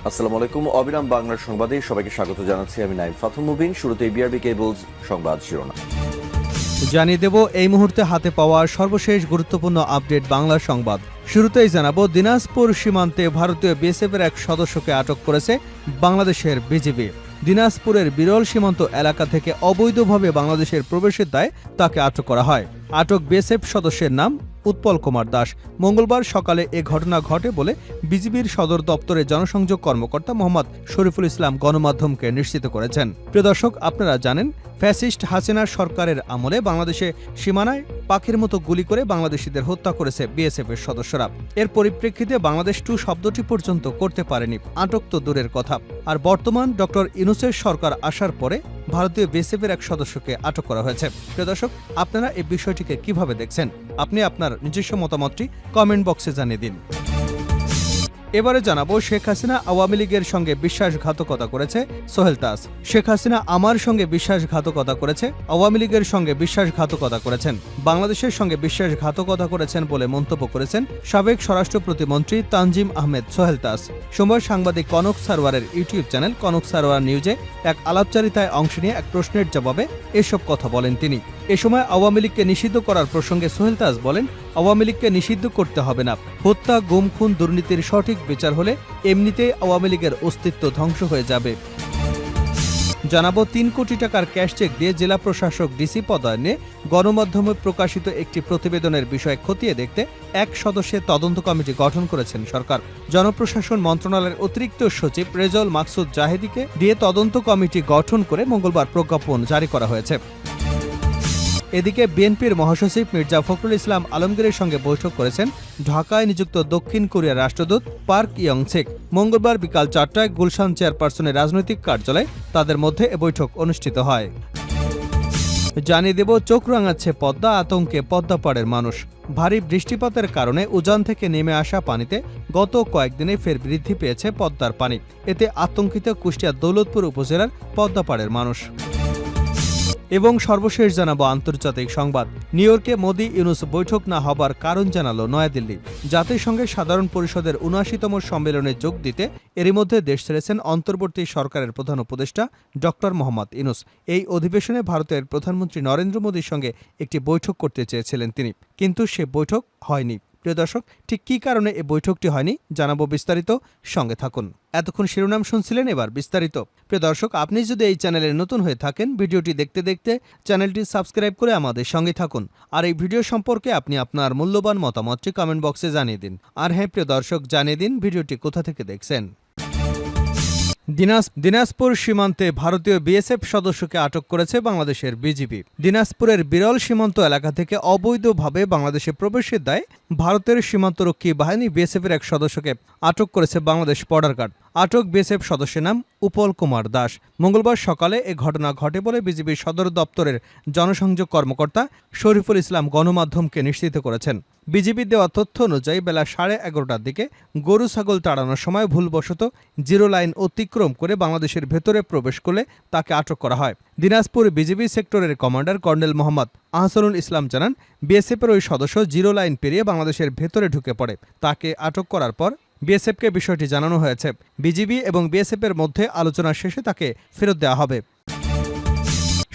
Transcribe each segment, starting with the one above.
আসসালামু আলাইকুম। অবিরাম বাংলার সংবাদে সবাইকে স্বাগত জানাচ্ছি। আমি নাইম ফাথুম মুবিন। শুরুতে বিআরবি কেবলস সংবাদ শিরোনাম জানিয়ে দেব এই মুহূর্তে হাতে পাওয়া সর্বশেষ গুরুত্বপূর্ণ আপডেট বাংলা সংবাদ। শুরুতেই জানাবো, দিনাজপুর সীমান্তে ভারতীয় বিএসএফের এক সদস্যকে আটক করেছে বাংলাদেশের বিজিবি। দিনাজপুরের বিরল সীমান্ত এলাকা থেকে অবৈধভাবে বাংলাদেশের প্রবেশের দায়ে তাকে আটক করা হয়। আটক বিএসএফ সদস্যের নাম উৎপল কুমার দাস। মঙ্গলবার সকালে এ ঘটনা ঘটে বলে বিজিবির সদর দপ্তরের জনসংযোগ কর্মকর্তা মোহাম্মদ শরীফুল ইসলাম গণমাধ্যমকে নিশ্চিত করেছেন। প্রিয় দর্শক, আপনারা জানেন, ফ্যাসিস্ট হাসিনা সরকারের আমলে বাংলাদেশে সীমানায় পাখির মতো গুলি করে বাংলাদেশিদের হত্যা করেছে বিএসএফের সদস্যরা। এর পরিপ্রেক্ষিতে বাংলাদেশ টু শব্দটি পর্যন্ত করতে পারেনি, আটক তো দূরের কথা। আর বর্তমান ডক্টর ইউনূসের সরকার আসার পরে ভারতীয় বিএসএফের এক সদস্যকে আটক করা হয়েছে। প্রিয় দর্শক, আপনারা এই বিষয়টিকে কিভাবে দেখছেন? আপনি আপনার নিজস্ব মতামতটি কমেন্ট বক্সে জানিয়ে দিন। এবারে জানাবো, শেখ হাসিনা আওয়ামী লীগের সঙ্গে বিশ্বাসঘাতকতা করেছে সোহেল তাজ। শেখ হাসিনা আমার সঙ্গে বিশ্বাসঘাতকতা করেছে, আওয়ামী লীগের সঙ্গে বিশ্বাসঘাতকতা করেছেন, বাংলাদেশের সঙ্গে বিশ্বাসঘাতকতা করেছেন বলে মন্তব্য করেছেন সাবেক স্বরাষ্ট্র প্রতিমন্ত্রী তানজিম আহমেদ সোহেল তাজ। সোমবার সাংবাদিক কনক সারওয়ারের ইউটিউব চ্যানেল কনক সারওয়ার নিউজে এক আলাপচারিতায় অংশ নিয়ে এক প্রশ্নের জবাবে এসব কথা বলেন তিনি। এ সময় আওয়ামী লীগকে নিষিদ্ধ করার প্রসঙ্গে সোহেল তাজ বলেন, আওয়ামী লীগকে নিষিদ্ধ করতে হবে না। হত্যা, গুম, খুন, দুর্নীতির সঠিক বিচার হলে এমনিতেই আওয়ামী লীগের অস্তিত্ব ধ্বংস হয়ে যাবে। জানাবো, ৩ কোটি টাকার ক্যাশ চেক দিয়ে জেলা প্রশাসক ডিসি পদায়নে গণমাধ্যমে প্রকাশিত একটি প্রতিবেদনের বিষয় খতিয়ে দেখতে এক সদস্যের তদন্ত কমিটি গঠন করেছেন সরকার। জনপ্রশাসন মন্ত্রণালয়ের অতিরিক্ত সচিব রেজল মাকসুদ জাহেদিকে দিয়ে তদন্ত কমিটি গঠন করে মঙ্গলবার প্রজ্ঞাপন জারি করা হয়েছে। এদিকে বিএনপির মহাসচিব মির্জা ফখরুল ইসলাম আলমগীরের সঙ্গে বৈঠক করেছেন ঢাকায় নিযুক্ত দক্ষিণ কোরিয়ার রাষ্ট্রদূত পার্ক ইয়ং-ছেক। মঙ্গলবার বিকাল ৪টায় গুলশান চেয়ারপারসনের রাজনৈতিক কার্যালয়ে তাদের মধ্যে এ বৈঠক অনুষ্ঠিত হয়। জানিয়ে দেব, চোখ রাঙাচ্ছে পদ্মা, আতঙ্কে পদ্মাপাড়ের মানুষ। ভারী বৃষ্টিপাতের কারণে উজান থেকে নেমে আসা পানিতে গত কয়েকদিনে ফের বৃদ্ধি পেয়েছে পদ্মার পানি। এতে আতঙ্কিত কুষ্টিয়া দৌলতপুর উপজেলার পদ্মাপাড়ের মানুষ। এবং সর্বশেষ জানাবো আন্তর্জাতিক সংবাদ। নিউ ইয়র্কে মোদি ইউনূস বৈঠক না হবার কারণ জানালো নয়াদিল্লি। জাতিসংঘের সাধারণ পরিষদের ৭৯তম সম্মেলনে যোগ দিতে এরই মধ্যে দেশ ছেড়েছেন অন্তর্বর্তী সরকারের প্রধান উপদেষ্টা ডক্টর মোহাম্মদ ইউনূস। এই অধিবেশনে ভারতের প্রধানমন্ত্রী নরেন্দ্র মোদীর সঙ্গে একটি বৈঠক করতে চেয়েছিলেন তিনি, কিন্তু সে বৈঠক হয়নি। প্রিয় দর্শক, ঠিক কী কারণে এই বৈঠকটি হয়নি জানাবো বিস্তারিত, সঙ্গে থাকুন। এতক্ষণ শিরোনাম শুনছিলেন, এবার বিস্তারিত। প্রিয় দর্শক, আপনি যদি এই চ্যানেলে নতুন হয়ে থাকেন, ভিডিওটি দেখতে দেখতে চ্যানেলটি সাবস্ক্রাইব করে আমাদের সঙ্গে থাকুন। আর এই ভিডিও সম্পর্কে আপনি আপনার মূল্যবান মতামতটি কমেন্ট বক্সে জানিয়ে দিন। আর হ্যাঁ প্রিয় দর্শক, জানিয়ে দিন ভিডিওটি কোথা থেকে দেখছেন। দিনাজপুর সীমান্তে ভারতীয় বিএসএফ সদস্যকে আটক করেছে বাংলাদেশের বিজিবি। দিনাজপুরের বিরল সীমান্ত এলাকা থেকে অবৈধভাবে বাংলাদেশে প্রবেশের দায়ে ভারতের সীমান্তরক্ষী বাহিনী বিএসএফের এক সদস্যকে আটক করেছে বাংলাদেশ বর্ডার গার্ড। আটক বিএসএফ সদস্যের নাম উৎপল কুমার দাস। মঙ্গলবার সকালে এ ঘটনা ঘটে বলে বিজিবির সদর দপ্তরের জনসংযোগ কর্মকর্তা শরীফুল ইসলাম গণমাধ্যমকে নিশ্চিত করেছেন। বিজিবির দেওয়া তথ্য অনুযায়ী বেলা 11:30টার দিকে গরু ছাগল তাড়ানোর সময় ভুলবশত জিরো লাইন অতিক্রম করে বাংলাদেশের ভেতরে প্রবেশ করলে তাকে আটক করা হয়। দিনাজপুর বিজিবি সেক্টরের কমান্ডার কর্নেল মোহাম্মদ আহসানুল ইসলাম জানান, বিএসএফের ওই সদস্য জিরো লাইন পেরিয়ে বাংলাদেশের ভেতরে ঢুকে পড়ে। তাকে আটক করার পর বিএসএফকে বিষয়টি জানানো হয়েছে। বিজিবি এবং বিএসএফের মধ্যে আলোচনা শেষে তাকে ফেরত দেওয়া হবে।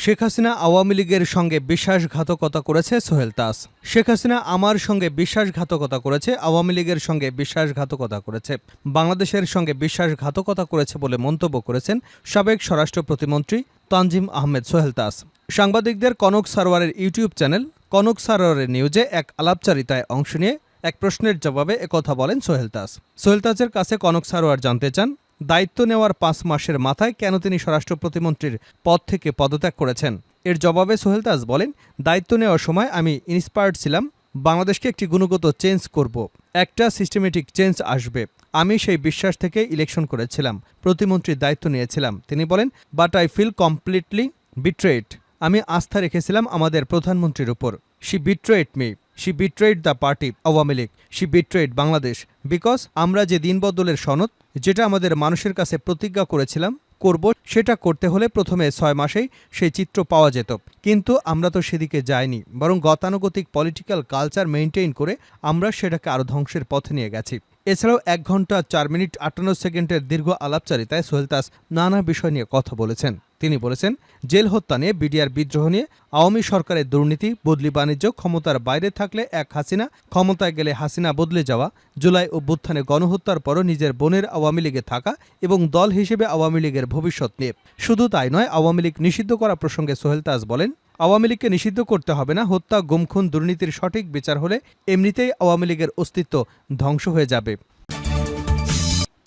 শেখ হাসিনা আওয়ামী লীগের সঙ্গে বিশ্বাসঘাতকতা করেছে সোহেল তাজ। শেখ হাসিনা আমার সঙ্গে বিশ্বাসঘাতকতা করেছে, আওয়ামী লীগের সঙ্গে বিশ্বাসঘাতকতা করেছে, বাংলাদেশের সঙ্গে বিশ্বাসঘাতকতা করেছে বলে মন্তব্য করেছেন সাবেক স্বরাষ্ট্র প্রতিমন্ত্রী তানজিম আহমেদ সোহেল তাজ। সাংবাদিকদের কনক সারওয়ারের ইউটিউব চ্যানেল কনক সারওয়ারের নিউজে এক আলাপচারিতায় অংশ নিয়ে এক প্রশ্নের জবাবে একথা বলেন সোহেল তাজ। সোহেল তাজের কাছে কনক সারওয়ার জানতে চান, দায়িত্ব নেওয়ার ৫ মাসের মাথায় কেন তিনি স্বরাষ্ট্র প্রতিমন্ত্রীর পদ থেকে পদত্যাগ করেছেন। এর জবাবে সোহেল তাজ বলেন, দায়িত্ব নেওয়ার সময় আমি ইন্সপায়ার্ড ছিলাম, বাংলাদেশকে একটি গুণগত চেঞ্জ করব, একটা সিস্টেমেটিক চেঞ্জ আসবে। আমি সেই বিশ্বাস থেকে ইলেকশন করেছিলাম, প্রতিমন্ত্রীর দায়িত্ব নিয়েছিলাম। তিনি বলেন, but I feel completely betrayed. আমি আস্থা রেখেছিলাম আমাদের প্রধানমন্ত্রীর উপর। She betrayed me, she betrayed the party Awami League, she betrayed Bangladesh. Because আমরা যে দিনবদলের সনদ, যেটা আমাদের মানুষের কাছে প্রতিজ্ঞা করেছিলাম করব, সেটা করতে হলে প্রথমে ৬ মাসেই সেই চিত্র পাওয়া যেত, কিন্তু আমরা তো সেদিকে যাইনি, বরং গতানুগতিক পলিটিক্যাল কালচার মেইনটেইন করে আমরা সেটাকে আরও ধ্বংসের পথে নিয়ে গেছি। এছাড়াও 1 ঘন্টা 4 মিনিট 58 সেকেন্ডের দীর্ঘ আলাপচারিতায় সোহেল তাজ নানা বিষয় নিয়ে কথা বলেছেন। তিনি বলেছেন, জেল হত্যা নিয়ে, বিডিআর বিদ্রোহ নিয়ে, আওয়ামী সরকারের দুর্নীতি, বদলি বাণিজ্য, ক্ষমতার বাইরে থাকলে এক হাসিনা, ক্ষমতায় গেলে হাসিনা বদলে যাওয়া, জুলাই অভ্যুত্থানে গণহত্যার পরও নিজের বোনের আওয়ামী লীগে থাকা এবং দল হিসেবে আওয়ামী লীগের ভবিষ্যৎ নিয়ে। শুধু তাই নয়, আওয়ামী লীগ নিষিদ্ধ করা প্রসঙ্গে সোহেল তাজ বলেন, আওয়ামী লীগকে নিষিদ্ধ করতে হবে না, হত্যা, গুম, খুন, দুর্নীতির সঠিক বিচার হলে এমনিতেই আওয়ামী লীগের অস্তিত্ব ধ্বংস হয়ে যাবে।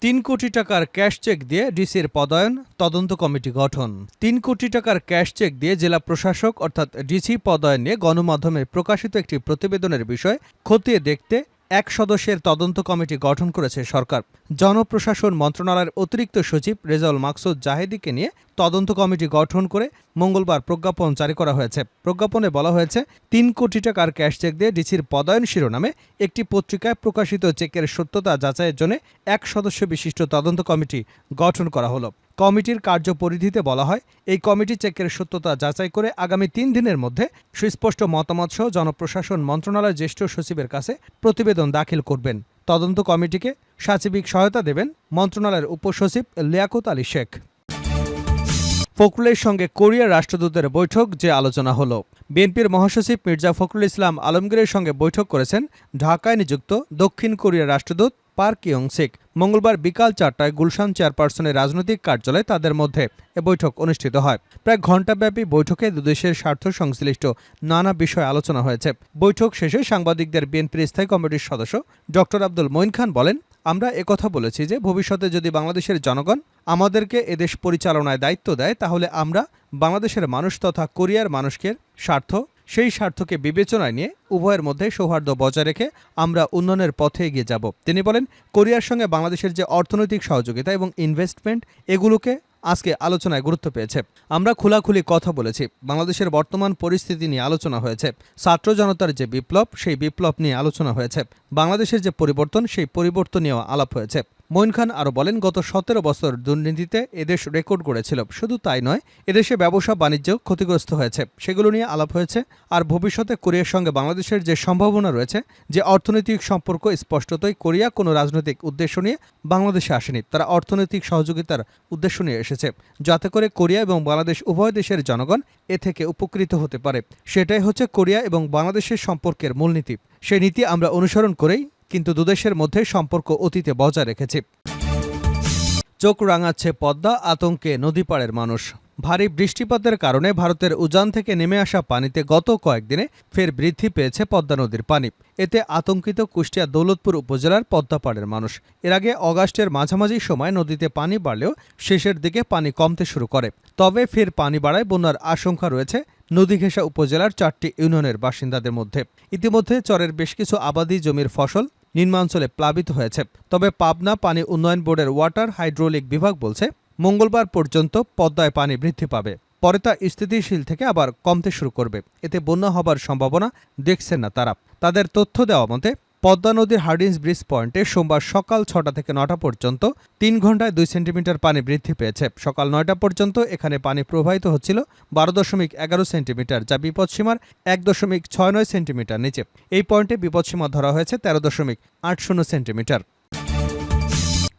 3 কোটি টাকার ক্যাশ চেক দিয়ে ডিসির পদায়ন, তদন্ত কমিটি গঠন। 3 কোটি টাকার ক্যাশ চেক দিয়ে জেলা প্রশাসক অর্থাৎ ডিসি পদায়ন নিয়ে গণমাধ্যমে প্রকাশিত একটি প্রতিবেদনের বিষয় খতিয়ে দেখতে 1 সদস্যের তদন্ত কমিটি গঠন করেছে সরকার। জনপ্রশাসন মন্ত্রণালয়ের অতিরিক্ত সচিব রেজাউল মাকসুদ জাহেদীকে নিয়ে তদন্ত কমিটি গঠন করে মঙ্গলবার প্রজ্ঞাপন জারি করা হয়েছে। প্রজ্ঞাপনে বলা হয়েছে, 3 কোটি টাকার ক্যাশ চেক দিয়ে ডিসির পদায়ন শিরোনামে একটি পত্রিকায় প্রকাশিত চেকের সত্যতা যাচাইয়ের জন্য 1 সদস্য বিশিষ্ট তদন্ত কমিটি গঠন করা হলো। কমিটির কার্যপরিধিতে বলা হয়, এই কমিটি চেকের সত্যতা যাচাই করে আগামী 3 দিনের মধ্যে সুস্পষ্ট মতামত সহ জনপ্রশাসন মন্ত্রণালয়ের জ্যেষ্ঠ সচিবের কাছে প্রতিবেদন দাখিল করবেন। তদন্ত কমিটিকে সাচিবিক সহায়তা দেবেন মন্ত্রণালয়ের উপসচিব লিয়াকত আলী শেখ। ফখরুলের সঙ্গে কোরিয়ার রাষ্ট্রদূতের বৈঠক, যে আলোচনা হলো। বিএনপির মহাসচিব মির্জা ফখরুল ইসলাম আলমগীরের সঙ্গে বৈঠক করেছেন ঢাকায় নিযুক্ত দক্ষিণ কোরিয়ার রাষ্ট্রদূত পার্ক ইয়ং-সিক। মঙ্গলবার বিকাল 4টায় গুলশান চেয়ারপারসনের রাজনৈতিক কার্যালয়ে তাদের মধ্যে এ বৈঠক অনুষ্ঠিত হয়। প্রায় ঘণ্টাব্যাপী বৈঠকে দুদেশের স্বার্থ সংশ্লিষ্ট নানা বিষয় আলোচনা হয়েছে। বৈঠক শেষে সাংবাদিকদের বিএনপির স্থায়ী কমিটির সদস্য ড আব্দুল মঈন খান বলেন, আমরা একথা বলেছি যে ভবিষ্যতে যদি বাংলাদেশের জনগণ আমাদেরকে এদেশ পরিচালনায় দায়িত্ব দেয়, তাহলে আমরা বাংলাদেশের মানুষ তথা কোরিয়ার মানুষের স্বার্থ, সেই স্বার্থকে বিবেচনায় নিয়ে উভয়ের মধ্যে সৌহার্দ্য বজায় রেখে আমরা উন্নয়নের পথে এগিয়ে যাব। তিনি বলেন, কোরিয়ার সঙ্গে বাংলাদেশের যে অর্থনৈতিক সহযোগিতা এবং ইনভেস্টমেন্ট, এগুলোকে আজকে আলোচনায় গুরুত্ব পেয়েছে। আমরা খোলাখুলি কথা বলেছি। বাংলাদেশের বর্তমান পরিস্থিতি নিয়ে আলোচনা হয়েছে। ছাত্র জনতার যে বিপ্লব, সেই বিপ্লব নিয়ে আলোচনা হয়েছে। বাংলাদেশের যে পরিবর্তন, সেই পরিবর্তন নিয়েও আলাপ হয়েছে। মঈন খান আরও বলেন, গত 17 বছর দুর্নীতিতে এদেশ রেকর্ড গড়েছিল। শুধু তাই নয়, এদেশে ব্যবসা বাণিজ্য ক্ষতিগ্রস্ত হয়েছে, সেগুলো নিয়ে আলাপ হয়েছে। আর ভবিষ্যতে কোরিয়ার সঙ্গে বাংলাদেশের যে সম্ভাবনা রয়েছে, যে অর্থনৈতিক সম্পর্ক, স্পষ্টতই কোরিয়া কোনো রাজনৈতিক উদ্দেশ্য নিয়ে বাংলাদেশে আসেনি, তারা অর্থনৈতিক সহযোগিতার উদ্দেশ্য নিয়ে এসেছে, যাতে করে কোরিয়া এবং বাংলাদেশ উভয় দেশের জনগণ এ থেকে উপকৃত হতে পারে। সেটাই হচ্ছে কোরিয়া এবং বাংলাদেশের সম্পর্কের মূলনীতি। সেই নীতি আমরা অনুসরণ করেই কিন্তু দুদেশের মধ্যে সম্পর্ক অতীতে বজায় রেখেছে। চোখ রাঙাচ্ছে পদ্মা, আতঙ্কে নদীপাড়ের মানুষ। ভারী বৃষ্টিপাতের কারণে ভারতের উজান থেকে নেমে আসা পানিতে গত কয়েকদিনে ফের বৃদ্ধি পেয়েছে পদ্মা নদীর পানি। এতে আতঙ্কিত কুষ্টিয়া দৌলতপুর উপজেলার পদ্মাপাড়ের মানুষ। এর আগে অগাস্টের মাঝামাঝি সময় নদীতে পানি বাড়লেও শেষের দিকে পানি কমতে শুরু করে। তবে ফের পানি বাড়ায় বন্যার আশঙ্কা রয়েছে নদীঘেঁষা উপজেলার 4টি ইউনিয়নের বাসিন্দাদের মধ্যে। ইতিমধ্যে চরের বেশ কিছু আবাদি জমির ফসল নিম্নাঞ্চলে প্লাবিত হয়েছে। তবে পাবনা পানি উন্নয়ন বোর্ডের ওয়াটার হাইড্রোলিক বিভাগ বলছে, মঙ্গলবার পর্যন্ত পদ্মায় পানি বৃদ্ধি পাবে, পরে তা স্থিতিশীল থেকে আবার কমতে শুরু করবে। এতে বন্যা হবার সম্ভাবনা দেখছেন না তারা। তাদের তথ্য দেওয়া মতে, পদ্মা নদীর হার্ডিন্স ব্রিজ পয়েন্টে সোমবার সকাল 6টা থেকে 9টা পর্যন্ত 3 ঘণ্টায় 2 সেন্টিমিটার পানি বৃদ্ধি পেয়েছে। সকাল 9টা পর্যন্ত এখানে পানি প্রবাহিত হচ্ছিল 12.11 সেন্টিমিটার, যা বিপদসীমার 1.69 সেন্টিমিটার নিচে। এই পয়েন্টে বিপদসীমা ধরা হয়েছে 13.80 সেন্টিমিটার।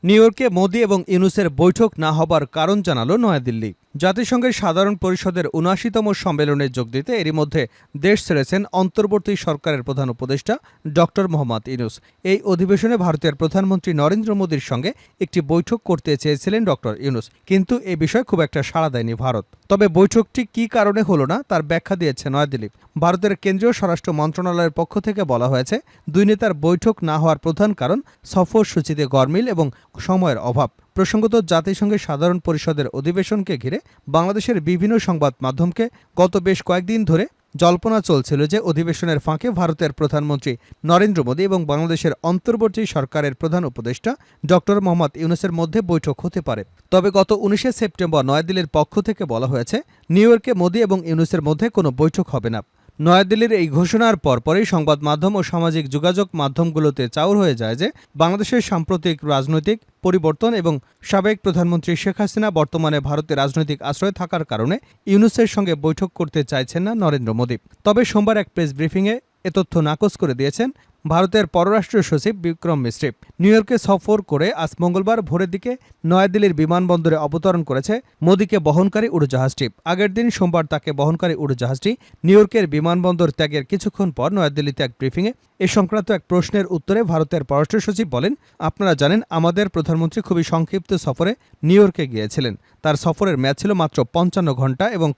নিউ ইয়র্কে মোদি এবং ইউনূসের বৈঠক না হবার কারণ জানালো নয়াদিল্লি। জাতিসংঘের সাধারণ পরিষদের ৭৯তম সম্মেলনে যোগ দিতে এরই মধ্যে দেশ ছেড়েছেন অন্তর্বর্তী সরকারের প্রধান উপদেষ্টা ড মোহাম্মদ ইউনূস। এই অধিবেশনে ভারতের প্রধানমন্ত্রী নরেন্দ্র মোদীর সঙ্গে একটি বৈঠক করতে চেয়েছিলেন ড ইউনূস, কিন্তু এ বিষয়ে খুব একটা সাড়া দেয়নি ভারত। তবে বৈঠকটি কী কারণে হলো না, তার ব্যাখ্যা দিয়েছে নয়াদিল্লি। ভারতের কেন্দ্রীয় স্বরাষ্ট্র মন্ত্রণালয়ের পক্ষ থেকে বলা হয়েছে, দুই নেতার বৈঠক না হওয়ার প্রধান কারণ সফরসূচিতে গরমিল এবং সময়ের অভাব। প্রসঙ্গত, জাতিসংঘের সাধারণ পরিষদের অধিবেশনকে ঘিরে বাংলাদেশের বিভিন্ন সংবাদ মাধ্যমকে গত বেশ কয়েকদিন ধরে জল্পনা চলছিল যে অধিবেশনের ফাঁকে ভারতের প্রধানমন্ত্রী নরেন্দ্র মোদী এবং বাংলাদেশের অন্তর্বর্তী সরকারের প্রধান উপদেষ্টা ড মোহাম্মদ ইউনূসের মধ্যে বৈঠক হতে পারে। তবে গত 19শে সেপ্টেম্বর নয়াদিল্লির পক্ষ থেকে বলা হয়েছে, নিউ ইয়র্কে মোদী এবং ইউনূসের মধ্যে কোনো বৈঠক হবে না। নয়াদিল্লির এই ঘোষণার পরপরই সংবাদ মাধ্যম ও সামাজিক যোগাযোগ মাধ্যমগুলোতে চাউর হয়ে যায় যে বাংলাদেশের সাম্প্রতিক রাজনৈতিক পরিবর্তন এবং সাবেক প্রধানমন্ত্রী শেখ হাসিনা বর্তমানে ভারতে রাজনৈতিক আশ্রয় থাকার কারণে ইউনূসের সঙ্গে বৈঠক করতে চাইছেন না নরেন্দ্র মোদী। তবে সোমবার এক প্রেস ব্রিফিংয়ে এ তথ্য নাকচ করে দিয়েছেন ভারতের পররাষ্ট্র সচিব বিক্রম মিশ্রি। নিউ ইয়র্কে সফর করে আজ মঙ্গলবার ভোরের দিকে নয়াদিল্লির বিমানবন্দরে অবতরণ করেছে মোদিকে বহনকারী উড়োজাহাজটি। আগের দিন সোমবার তাকে বহনকারী উড়োজাহাজটি নিউ ইয়র্কের বিমানবন্দর ত্যাগের কিছুক্ষণ পর নয়াদিল্লিতে এক ব্রিফিংয়ে এ সংক্রান্ত এক প্রশ্নের উত্তরে ভারতের পররাষ্ট্র সচিব বলেন, আপনারা জানেন আমাদের প্রধানমন্ত্রী খুবই সংক্ষিপ্ত সফরে নিউ ইয়র্কে গিয়েছিলেন। তার সফরের মেয়াদ ছিল মাত্র ৫৫ ঘন্টা এবং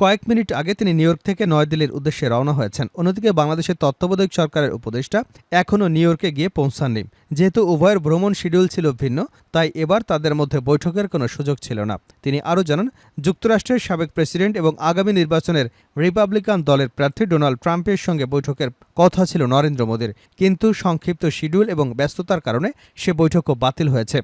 কয়েক মিনিট আগে তিনি নিউ ইয়র্ক থেকে নয়াদিল্লির উদ্দেশ্যে রওনা হয়েছেন। অন্যদিকে বাংলাদেশের তত্ত্বাবধায়ক সরকারের উপদেষ্টা এখনও নিউ ইয়র্কে গিয়ে পৌঁছাননি। যেহেতু উভয়ের ভ্রমণ শিডিউল ছিল ভিন্ন, তাই এবার তাদের মধ্যে বৈঠকের কোনো সুযোগ ছিল না। তিনি আরও জানান, যুক্তরাষ্ট্রের সাবেক প্রেসিডেন্ট এবং আগামী নির্বাচনের রিপাবলিকান দলের প্রার্থী ডোনাল্ড ট্রাম্পের সঙ্গে বৈঠকের কথা ছিল নরেন্দ্র মোদির, কিন্তু সংক্ষিপ্ত শিডিউল এবং ব্যস্ততার কারণে সে বৈঠকও বাতিল হয়েছে।